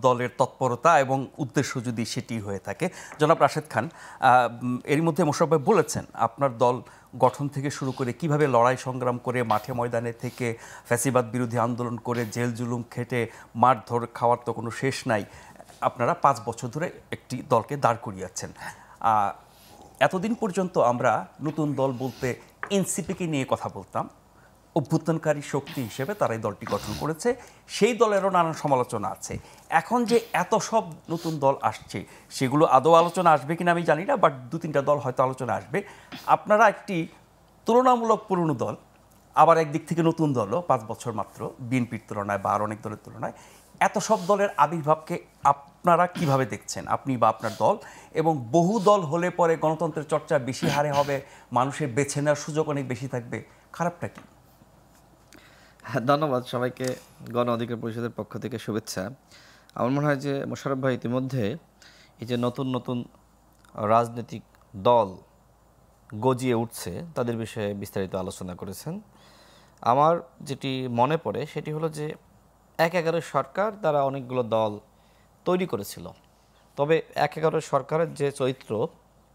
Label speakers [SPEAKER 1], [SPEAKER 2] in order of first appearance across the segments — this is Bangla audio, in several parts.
[SPEAKER 1] দলের তৎপরতা এবং উদ্দেশ্য যদি সেটি হয়ে থাকে। জনাব রাশেদ খান, এর মধ্যে মোশাররফ ভাই বলেছেন আপনার দল গঠন থেকে শুরু করে কিভাবে লড়াই সংগ্রাম করে মাঠে ময়দানে থেকে ফ্যাসিবাদ বিরোধী আন্দোলন করে জেল জুলুম খেটে মারধর খাওয়ার তো কোনো শেষ নাই, আপনারা 5 বছর ধরে একটি দলকে দাঁড় করিয়েছেন। এতদিন পর্যন্ত আমরা নতুন দল বলতে এনসিপিকে নিয়ে কথা বলতাম, অভ্যুত্থানকারী শক্তি হিসেবে তারা এই দলটি গঠন করেছে, সেই দলেরও নানান সমালোচনা আছে। এখন যে এত সব নতুন দল আসছে সেগুলো আদৌ আলোচনা আসবে কিনা আমি জানি না, বাট 2-3টা দল হয়তো আলোচনা আসবে। আপনারা একটি তুলনামূলক পুরনো দল, আবার একদিক থেকে নতুন দলও, 5 বছর মাত্র, বিএনপির তুলনায় বা আর অনেক দলের তুলনায়। এত সব দলের আবির্ভাবকে আপনারা কিভাবে দেখছেন, আপনি বা আপনার দল? এবং বহু দল হলে পরে গণতন্ত্রের চর্চা বেশি হারে হবে, মানুষের বেছে নেওয়ার সুযোগ অনেক বেশি থাকবে, খারাপটা কি?
[SPEAKER 2] ধন্যবাদ সবাইকে। গণ অধিকার পরিষদের পক্ষ থেকে শুভেচ্ছা। আমার মনে হয় যে মোশাররফ ভাই ইতিমধ্যে এই যে নতুন নতুন রাজনৈতিক দল গজিয়ে উঠছে তাদের বিষয়ে বিস্তারিত আলোচনা করেছেন। আমার যেটি মনে পড়ে সেটি হলো যে 1/11 সরকার তারা অনেকগুলো দল তৈরি করেছিল, তবে 1/11 সরকারের যে চরিত্র,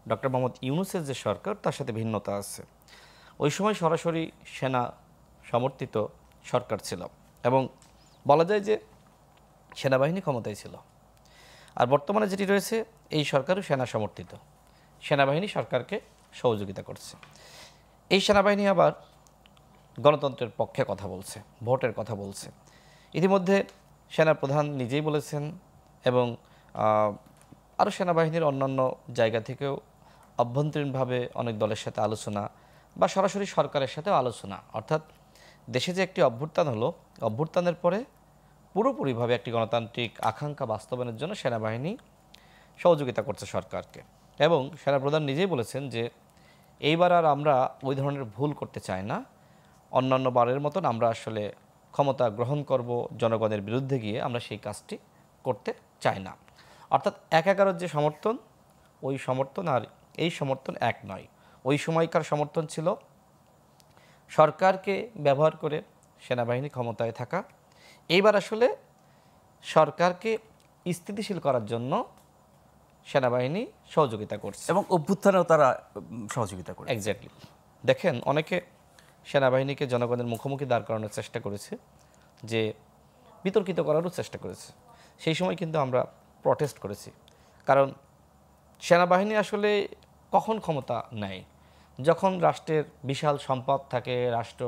[SPEAKER 2] ডক্টর মোহাম্মদ ইউনূসের যে সরকার, তার সাথে ভিন্নতা আছে। ওই সময় সরাসরি সেনা সমর্থিত সরকার ছিল এবং বলা যায় যে সেনাবাহিনী ক্ষমতায় ছিল। আর বর্তমানে যেটি রয়েছে, এই সরকারও সেনা সমর্থিত, সেনাবাহিনী সরকারকে সহযোগিতা করছে। এই সেনাবাহিনী আবার গণতন্ত্রের পক্ষে কথা বলছে, ভোটের কথা বলছে। ইতিমধ্যে সেনাপ্রধান নিজেই বলেছেন এবং আরও সেনাবাহিনীর অন্যান্য জায়গা থেকেও অভ্যন্তরীণভাবে অনেক দলের সাথে আলোচনা বা সরাসরি সরকারের সাথেও আলোচনা, অর্থাৎ দেশে যে একটি অভ্যুত্থান হলো, অভ্যুত্থানের পরে পুরোপুরিভাবে একটি গণতান্ত্রিক আকাঙ্ক্ষা বাস্তবায়নের জন্য সেনাবাহিনী সহযোগিতা করছে সরকারকে। এবং সেনাপ্রধান নিজেই বলেছেন যে এইবার আর আমরা ওই ধরনের ভুল করতে চাই না, অন্যান্য বারের মতন আমরা আসলে ক্ষমতা গ্রহণ করব জনগণের বিরুদ্ধে গিয়ে, আমরা সেই কাজটি করতে চাই না। অর্থাৎ 1/11 যে সমর্থন, ওই সমর্থন আর এই সমর্থন এক নয়। ওই সময়কার সমর্থন ছিল সরকারকে ব্যবহার করে সেনাবাহিনী ক্ষমতায় থাকা, এইবার আসলে সরকারকে স্থিতিশীল করার জন্য সেনাবাহিনী সহযোগিতা করছে
[SPEAKER 1] এবং অভ্যুত্থানেও তারা সহযোগিতা করে।
[SPEAKER 2] এক্স্যাক্টলি। দেখেন, অনেকে সেনাবাহিনীকে জনগণের মুখোমুখি দাঁড় করানোর চেষ্টা করেছে, যে বিতর্কিত করারও চেষ্টা করেছে। সেই সময় কিন্তু আমরা প্রটেস্ট করেছি, কারণ সেনাবাহিনী আসলে কখন ক্ষমতা নেয়? যখন রাষ্ট্রের বিশাল সম্পদ থাকে, রাষ্ট্র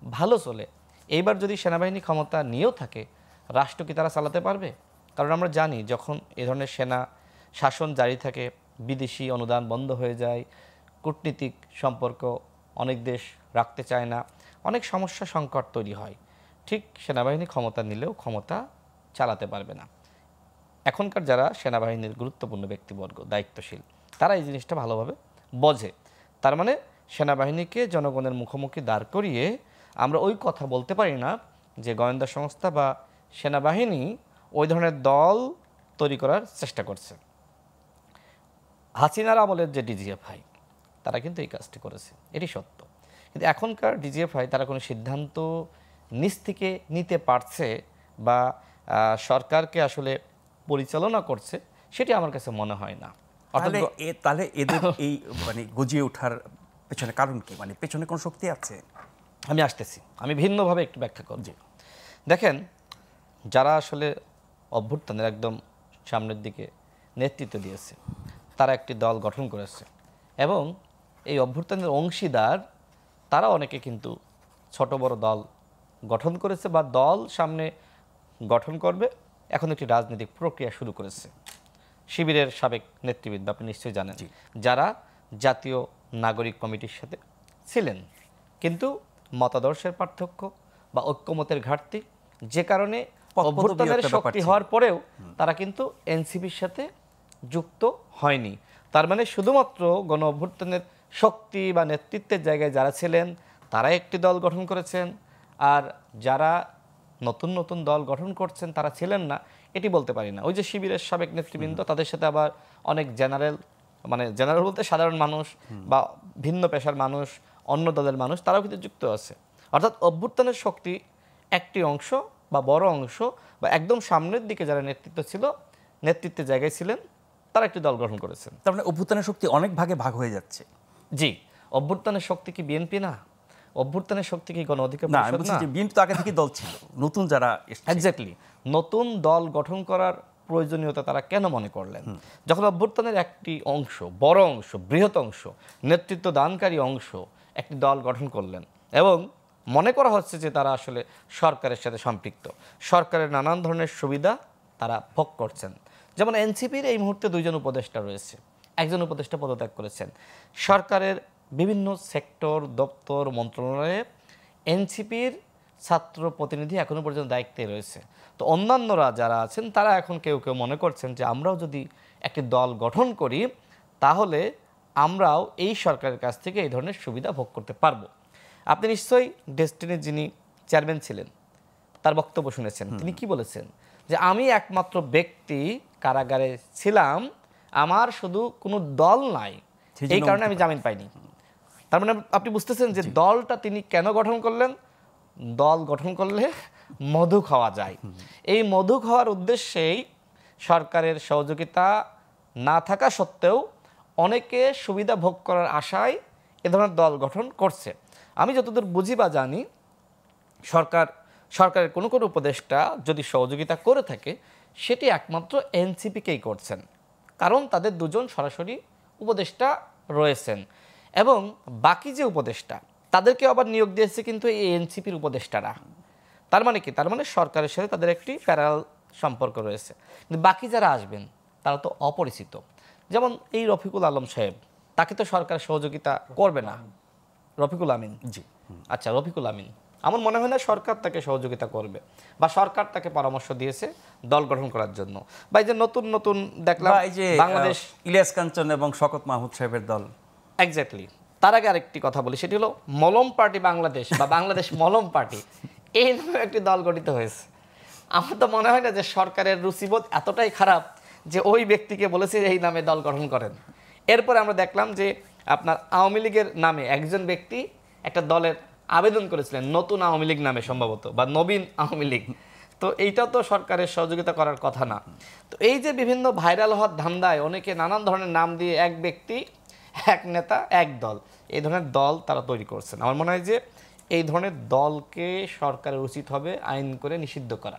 [SPEAKER 2] ভালো চলে। এইবার যদি সেনাবাহিনী ক্ষমতা নিয়েও থাকে, রাষ্ট্র কি তারা চালাতে পারবে? কারণ আমরা জানি যখন এ ধরনের সেনা শাসন জারি থাকে, বিদেশি অনুদান বন্ধ হয়ে যায়, কূটনীতিক সম্পর্ক অনেক দেশ রাখতে চায় না, অনেক সমস্যা সংকট তৈরি হয়। ঠিক সেনাবাহিনী ক্ষমতা নিলেও ক্ষমতা চালাতে পারবে না। এখনকার যারা সেনাবাহিনীর গুরুত্বপূর্ণ ব্যক্তিবর্গ, দায়িত্বশীল, তারা এই জিনিসটা ভালোভাবে বোঝে। তার মানে সেনাবাহিনীকে জনগণের মুখোমুখি দাঁড় করিয়ে আমরা ওই কথা বলতে পারি না যে গোয়েন্দা সংস্থা বা সেনাবাহিনী ওই ধরনের দল তৈরি করার চেষ্টা করছে। হাসিনার আমলের যে ডিজিএফআই, তারা কিন্তু এই কাজটি করেছে, এটি সত্য। কিন্তু এখনকার ডিজিএফআই তারা কোনো সিদ্ধান্ত নিজ থেকে নিতে পারছে বা সরকারকে আসলে পরিচালনা করছে, সেটি আমার কাছে মনে হয় না।
[SPEAKER 1] তাহলে এদের এই মানে গজিয়ে ওঠার পেছনে কারণ কি? মানে পেছনে কোন শক্তি আছে?
[SPEAKER 2] আমি আসতেছি, আমি ভিন্নভাবে একটু ব্যাখ্যা করছি। দেখেন, যারা আসলে অভ্যুত্থানের একদম সামনের দিকে নেতৃত্ব দিয়েছে, তারা একটি দল গঠন করেছে এবং এই অভ্যুত্থানের অংশীদার তারা অনেকে কিন্তু ছোট বড় দল গঠন করেছে বা দল সামনে গঠন করবে, এখন একটি রাজনৈতিক প্রক্রিয়া শুরু করেছে। শিবিরের সাবেক নেতৃবৃন্দ আপনি নিশ্চয়ই জানেন, যারা জাতীয় নাগরিক কমিটির সাথে ছিলেন, কিন্তু মতাদর্শের পার্থক্য বা ঐক্যমতের ঘাটতি, যে কারণে অভ্যুত্থানের শক্তি হওয়ার পরেও তারা কিন্তু এনসিপির সাথে যুক্ত হয়নি। তার মানে শুধুমাত্র গণ অভ্যুত্থানের শক্তি বা নেতৃত্বের জায়গায় যারা ছিলেন তারা একটি দল গঠন করেছেন, আর যারা নতুন নতুন দল গঠন করছেন তারা ছিলেন না, এটি বলতে পারি না। ওই যে শিবিরের সাবেক নেতৃবৃন্দ, তাদের সাথে আবার অনেক জেনারেল, মানে জেনারেল বলতে সাধারণ মানুষ বা ভিন্ন পেশার মানুষ, অন্য দলের মানুষ, তারাও কিন্তু যুক্ত আছে। অর্থাৎ অভ্যুত্থানের শক্তি একটি অংশ বা বড় অংশ বা একদম সামনের দিকে যারা নেতৃত্বের জায়গায় ছিলেন, তারা একটি দল গঠন করেছেন।
[SPEAKER 1] তার মানে অভ্যুত্থানের শক্তি অনেক ভাগে ভাগ হয়ে যাচ্ছে।
[SPEAKER 2] জি, অভ্যুত্থানের শক্তি কি বিএনপি না? অভ্যুত্থানের শক্তি কি গণ অধিকার
[SPEAKER 1] না, আমি
[SPEAKER 2] পরিষদ
[SPEAKER 1] বলছি
[SPEAKER 2] না?
[SPEAKER 1] যে বিএনপি তো আগে থেকে দল ছিল, নতুন যারা এসছে।
[SPEAKER 2] এক্স্যাক্টলি, নতুন দল গঠন করার প্রয়োজনীয়তা তারা কেন মনে করলেন? যখন অভ্যুত্থানের একটি অংশ, বড় অংশ, বৃহৎ অংশ, নেতৃত্ব দানকারী অংশ একটি দল গঠন করলেন এবং মনে করা হচ্ছে যে তারা আসলে সরকারের সাথে সম্পৃক্ত, সরকারের নানান ধরনের সুবিধা তারা ভোগ করছেন। যেমন এনসিপির এই মুহূর্তে 2 জন উপদেষ্টা রয়েছে, একজন উপদেষ্টা পদত্যাগ করেছেন। সরকারের বিভিন্ন সেক্টর, দপ্তর, মন্ত্রণালয়ে এনসিপির ছাত্র প্রতিনিধি এখনো পর্যন্ত দায়িত্বে রয়েছে। তো অন্যান্যরা যারা আছেন তারা এখন কেউ কেউ মনে করছেন যে আমরাও যদি একটি দল গঠন করি তাহলে আমরাও এই সরকারের কাছ থেকে এই ধরনের সুবিধা ভোগ করতে পারবো। আপনি নিশ্চয়ই ডেস্টিনির যিনি চেয়ারম্যান ছিলেন তার বক্তব্য শুনেছেন। তিনি কি বলেছেন? যে আমি একমাত্র ব্যক্তি কারাগারে ছিলাম, আমার শুধু কোনো দল নাই, এই কারণে আমি জামিন পাইনি। তার মানে আপনি বুঝতেছেন যে দলটা তিনি কেন গঠন করলেন? দল গঠন করলে মধু খাওয়া যায়। এই মধু খাওয়ার উদ্দেশ্যেই সরকারের সহযোগিতা না থাকা সত্ত্বেও অনেকে সুবিধা ভোগ করার আশায় এ ধরনের দল গঠন করছে। আমি যতদূর বুঝি বা জানি, সরকারের কোনো কোনো উপদেষ্টা যদি সহযোগিতা করে থাকে সেটি একমাত্র এনসিপিকেই করছেন, কারণ তাদের 2 জন সরাসরি উপদেষ্টা রয়েছেন এবং বাকি যে উপদেষ্টা তাদেরকে আবার নিয়োগ দিয়েছে কিন্তু এই এনসিপির উপদেষ্টারা। তার মানে কি? তার মানে সরকারের সাথে তাদের একটি প্যারাল সম্পর্ক রয়েছে। কিন্তু বাকি যারা আসবেন তারা তো অপরিচিত। যেমন এই রফিকুল আলম সাহেব, তাকে তো সরকার সহযোগিতা করবে না। রফিকুল আমিন,
[SPEAKER 1] জি,
[SPEAKER 2] আচ্ছা, রফিকুল আমিন, আমার মনে হয় না সরকার তাকে সহযোগিতা করবে বা সরকার তাকে পরামর্শ দিয়েছে দল গঠন করার জন্য। বা এই যে নতুন নতুন দেখলাম
[SPEAKER 1] এই যে
[SPEAKER 2] বাংলাদেশ
[SPEAKER 1] ইলিয়াস কাঞ্চন এবং শওকত মাহমুদ সাহেবের দল।
[SPEAKER 2] এক্স্যাক্টলি। তার আগে আরেকটি কথা বলি, সেটি হলো মলম পার্টি বাংলাদেশ বা বাংলাদেশ মলম পার্টি, এই নামে একটি দল গঠিত হয়েছে। আমার তো মনে হয় না যে সরকারের রুচিবোধ এতটাই খারাপ যে ওই ব্যক্তিকে বলেছে এই নামে দল গঠন করেন। এরপরে আমরা দেখলাম যে আপনার আওয়ামী লীগের নামে একজন ব্যক্তি একটা দলের আবেদন করেছিলেন, নতুন আওয়ামী লীগ নামে সম্ভবত, বা নবীন আওয়ামী লীগ। তো এইটাও তো সরকারের সহযোগিতা করার কথা না। তো এই যে বিভিন্ন ভাইরাল হওয়ার ধান্দায় অনেকে নানান ধরনের নাম দিয়ে এক ব্যক্তি, এক নেতা, এক দল, এই ধরনের দল তারা তৈরি করছেন। আমার মনে হয় যে এই ধরনের দলকে সরকারের উচিত হবে আইন করে নিষিদ্ধ করা।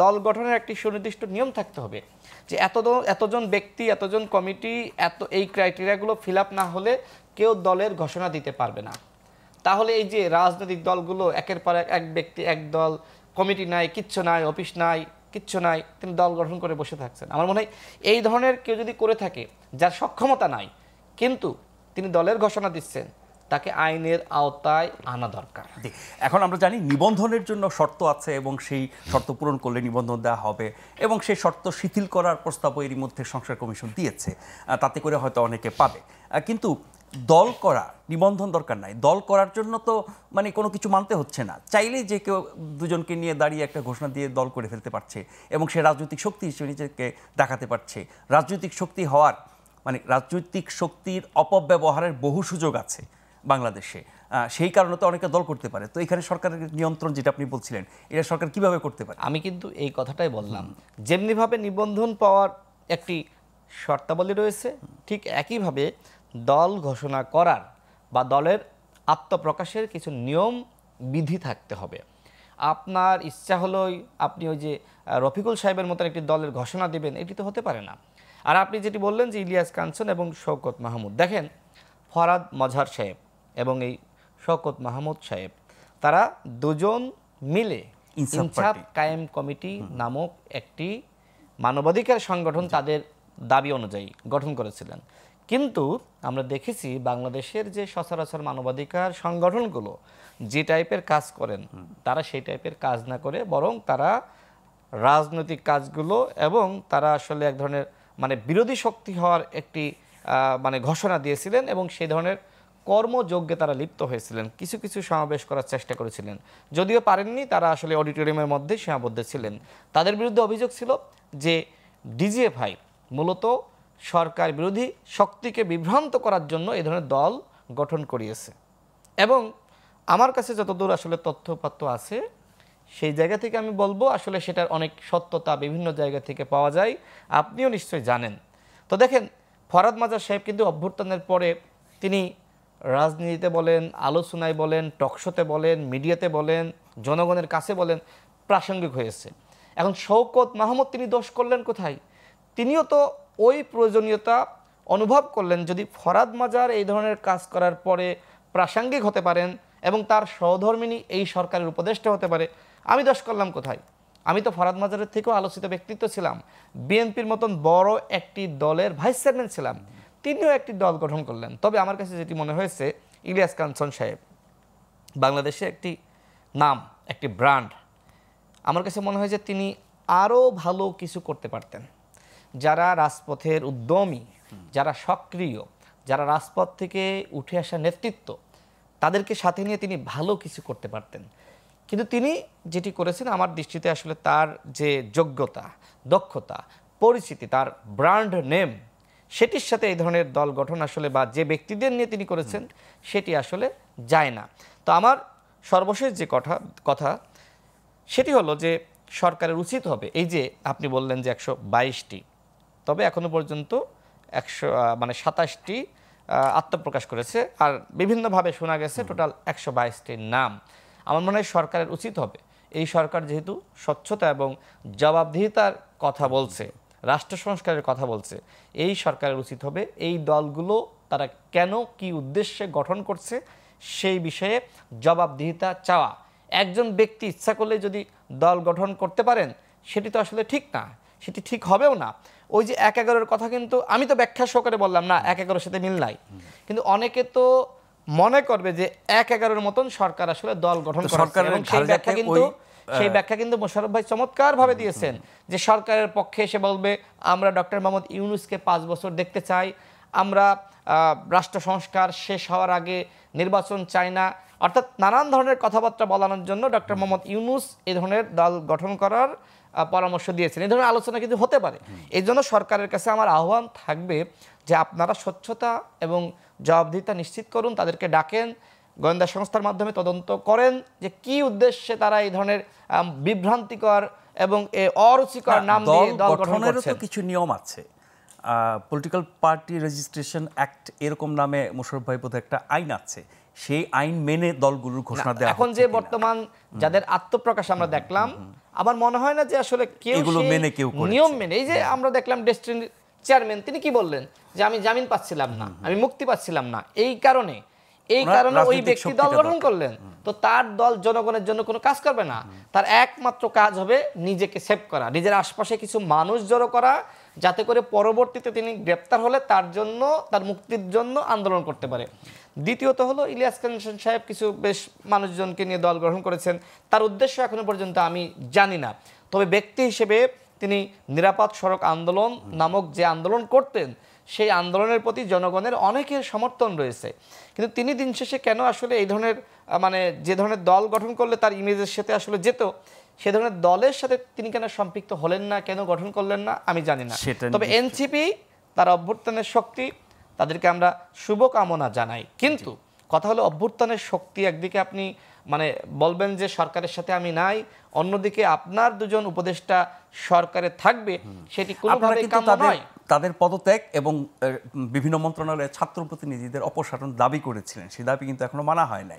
[SPEAKER 2] দল গঠনের একটি সুনির্দিষ্ট নিয়ম থাকতে হবে যে এতজন ব্যক্তি, এতজন কমিটি, এই ক্রাইটেরিয়াগুলো ফিল আপ না হলে কেউ দলের ঘোষণা দিতে পারবে না। তাহলে এই যে রাজনৈতিক দলগুলো একের পর এক ব্যক্তি, এক দল, কমিটি নাই, কিচ্ছু নাই, অফিস নাই, কিচ্ছু নাই, তিনি দল গঠন করে বসে থাকছেন। আমার মনে হয় এই ধরনের কেউ যদি করে থাকে, যার সক্ষমতা নাই কিন্তু তিনি দলের ঘোষণা দিচ্ছেন, তাকে আইনের আওতায় আনা দরকার।
[SPEAKER 1] এখন আমরা জানি নিবন্ধনের জন্য শর্ত আছে এবং সেই শর্ত পূরণ করলে নিবন্ধন দেওয়া হবে এবং সেই শর্ত শিথিল করার প্রস্তাবও এরই মধ্যে সংস্কার কমিশন দিয়েছে, তাতে করে হয়তো অনেকে পাবে। কিন্তু দল করা, নিবন্ধন দরকার নাই, দল করার জন্য তো মানে কোনো কিছু মানতে হচ্ছে না, চাইলেই যে কেউ 2 জনকে নিয়ে দাঁড়িয়ে একটা ঘোষণা দিয়ে দল করে ফেলতে পারছে এবং সে রাজনৈতিক শক্তি হিসেবে নিজেকে দেখাতে পারছে। রাজনৈতিক শক্তি হওয়ার মানে রাজনৈতিক শক্তির অপব্যবহারের বহু সুযোগ আছে বাংলাদেশে, সেই কারণে তো অনেকে দল করতে পারে। তো এখানে সরকারের নিয়ন্ত্রণ যেটা আপনি বলছিলেন, এটা সরকার কিভাবে করতে পারে?
[SPEAKER 2] আমি কিন্তু এই কথাটাই বললাম, যেমনিভাবে নিবন্ধন পাওয়ার একটি শর্তাবলী রয়েছে, ঠিক একইভাবে দল ঘোষণা করার বা দলের আত্মপ্রকাশের কিছু নিয়ম বিধি থাকতে হবে। আপনার ইচ্ছা হলোই আপনি ওই যে রফিকুল সাহেবের মতন একটি দলের ঘোষণা দিবেন, এটি তো হতে পারে না। আর আপনি যেটি বললেন যে ইলিয়াস কাঞ্চন এবং শওকত মাহমুদ, দেখেন ফরহাদ মজহার সাহেব এবং এই শওকত মাহমুদ সাহেব, তারা 2 জন মিলে ইনসাফ কায়েম কমিটি নামক একটি মানবাধিকার সংগঠন তাদের দাবি অনুযায়ী গঠন করেছিলেন। কিন্তু আমরা দেখেছি বাংলাদেশের যে সচরাচর মানবাধিকার সংগঠনগুলো যে টাইপের কাজ করেন, তারা সেই টাইপের কাজ না করে বরং তারা রাজনৈতিক কাজগুলো এবং তারা আসলে এক ধরনের মানে বিরোধী শক্তি হওয়ার একটি মানে ঘোষণা দিয়েছিলেন এবং সেই ধরনের কর্মযজ্ঞে তারা লিপ্ত হয়েছিলেন। কিছু কিছু সমাবেশ করার চেষ্টা করেছিলেন, যদিও পারেননি, তারা আসলে অডিটোরিয়ামের মধ্যে সীমাবদ্ধ ছিলেন। তাদের বিরুদ্ধে অভিযোগ ছিল যে ডিজিএফআই মূলত সরকার বিরোধী শক্তিকে বিভ্রান্ত করার জন্য এই ধরনের দল গঠন করিয়েছে। এবং আমার কাছে যতদূর আসলে তথ্যপাত্র আছে,
[SPEAKER 3] সেই জায়গা থেকে আমি বলবো আসলে সেটার অনেক সত্যতা বিভিন্ন জায়গা থেকে পাওয়া যায়, আপনিও নিশ্চয়ই জানেন। তো দেখেন, ফরহাদ মাজার সাহেব কিন্তু অভ্যুত্থানের পরে তিনি রাজনীতিতে বলেন, আলোচনায় বলেন, টকশোতে বলেন, মিডিয়াতে বলেন, জনগণের কাছে বলেন, প্রাসঙ্গিক হয়েছে। এখন শওকত মাহমুদ তিনি দোষ করলেন কোথায়? তিনিও তো ওই প্রয়োজনীয়তা অনুভব করলেন, যদি ফরহাদ মাজার এই ধরনের কাজ করার পরে প্রাসঙ্গিক হতে পারেন এবং তার সহধর্মিণী এই সরকারের উপদেষ্টা হতে পারে, আমি দোষ করলাম কোথায়? আমি তো ফরহাদ মাজারের থেকেও আলোচিত ব্যক্তিত্ব ছিলাম, বিএনপির মতন বড় একটি দলের ভাইস চেয়ারম্যান ছিলাম, তিনিও একটি দল গঠন করলেন। তবে আমার কাছে যেটি মনে হয়েছে, ইলিয়াস কাঞ্চন সাহেব বাংলাদেশে একটি নাম, একটি ব্র্যান্ড। আমার কাছে মনে হয় যে তিনি আরও ভালো কিছু করতে পারতেন। যারা রাজপথের উদ্যমী, যারা সক্রিয়, যারা রাজপথ থেকে উঠে আসা নেতৃত্ব, তাদেরকে সাথে নিয়ে তিনি ভালো কিছু করতে পারতেন। কিন্তু তিনি যেটি করেছেন, আমার দৃষ্টিতে আসলে তার যে যোগ্যতা, দক্ষতা, পরিচিতি, তার ব্র্যান্ড নেম, সেটির সাথে এই ধরনের দল গঠন আসলে বা যে ব্যক্তিদের নিয়ে তিনি করেছেন সেটি আসলে যায় না। তো আমার সর্বশেষ যে কথা সেটি হলো যে সরকারের উচিত হবে, এই যে আপনি বললেন যে 122টি, তবে এখনো পর্যন্ত 127টি আত্মপ্রকাশ করেছে, আর বিভিন্নভাবে শোনা গেছে টোটাল 122টির নাম। আমার মনে হয় সরকারের উচিত হবে, এই সরকার যেহেতু স্বচ্ছতা এবং জবাবদিহিতার কথা বলছে, রাষ্ট্র সংস্কারের কথা বলছে, এই সরকারের উচিত হবে এই দলগুলো তারা কেন, কি উদ্দেশ্যে গঠন করছে সেই বিষয়ে জবাবদিহিতা চাওয়া। একজন ব্যক্তি ইচ্ছা করলে যদি দল গঠন করতে পারেন, সেটি তো আসলে ঠিক না, সেটি ঠিক হবেও না। ওই যে 1-11-এর কথা, কিন্তু আমি তো ব্যাখ্যা সহকারে বললাম না 1-11-এর সাথে মিল নাই, কিন্তু অনেকে তো মনে করবে যে 1-11-এর মতন সরকার আসলে দল গঠন করে, এবং সেই ব্যাখ্যা কিন্তু মোশাররফ ভাই চমৎকারভাবে দিয়েছেন, যে সরকারের পক্ষে এসে বলবে আমরা ডক্টর মোহাম্মদ ইউনূসকে 5 বছর দেখতে চাই, আমরা রাষ্ট্র সংস্কার শেষ হওয়ার আগে নির্বাচন চাই না, অর্থাৎ নানান ধরনের কথাবার্তা বলানোর জন্য ডক্টর মোহাম্মদ ইউনূস এই ধরনের দল গঠন করার পরামর্শ দিয়েছেন। এই ধরনের আলোচনা কিন্তু হতে পারে। এই জন্য সরকারের কাছে আমার আহ্বান থাকবে যে আপনারা স্বচ্ছতা এবং জবাবদিহিতা নিশ্চিত করুন, তাদেরকে ডাকেন, গোয়েন্দা সংস্থার মাধ্যমে তদন্ত করেন যে কি উদ্দেশ্যে তারা এই ধরনের বিভ্রান্তিকর এবং অরুচিকর নাম দিয়ে দল গঠন করছেন।
[SPEAKER 1] তো কিছু নিয়ম আছে, পলিটিক্যাল পার্টি রেজিস্ট্রেশন অ্যাক্ট এরকম নামে মোশাররফ ভাই বোধহয় একটা আইন আছে, সেই আইন মেনে দলগুলোর ঘোষণা দেওয়া
[SPEAKER 3] এখন যে বর্তমান যাদের আত্মপ্রকাশ আমরা দেখলাম, আমার মনে হয় না যে আসলে কেউ নিয়ম মেনে, এই যে আমরা দেখলাম ডেস্টিনির চেয়ারম্যান তিনি কি বললেন যে আমি জামিন পাচ্ছিলাম না, আমি মুক্তি পাচ্ছিলাম না, এই কারণে ওই ব্যক্তি দল গঠন করলেন। তো তার দল জনগণের জন্য কোনো কাজ করবে না, তার একমাত্র কাজ হবে নিজেকে সেভ করা, নিজের আশপাশে কিছু মানুষ জড়ো করা, যাতে করে পরবর্তীতে তিনি গ্রেপ্তার হলে তার জন্য, তার মুক্তির জন্য আন্দোলন করতে পারে। দ্বিতীয়ত হলো, ইলিয়াস কাঞ্চন সাহেব কিছু বেশ মানুষজনকে নিয়ে দল গঠন করেছেন, তার উদ্দেশ্য এখনো পর্যন্ত আমি জানি না। তবে ব্যক্তি হিসেবে তিনি নিরাপদ সড়ক আন্দোলন নামক যে আন্দোলন করতেন, সেই আন্দোলনের প্রতি জনগণের অনেকের সমর্থন রয়েছে। কিন্তু তিনি দিন শেষে কেন আসলে এই ধরনের যে ধরনের দল গঠন করলে তার ইমেজের সাথে আসলে যেত, সে ধরনের দলের সাথে তিনি কেন সম্পৃক্ত হলেন না, কেন গঠন করলেন না, আমি জানি না। তবে এনসিপি তার অভ্যুত্থানের শক্তি, তাদেরকে আমরা শুভকামনা জানাই। কিন্তু কথা হলো, অভ্যুত্থানের শক্তি একদিকে আপনি বলবেন যে সরকারের সাথে আমি নাই, অন্যদিকে আপনার দুজন উপদেষ্টা সরকারে থাকবে, সেটি কোনোভাবেই কাম্য নয়।
[SPEAKER 1] তাদের পদত্যাগ এবং বিভিন্ন মন্ত্রণালয়ের ছাত্র প্রতিনিধিদের অপসারণ দাবি করেছিলেন, সেই দাবি কিন্তু এখনো মানা হয় নাই।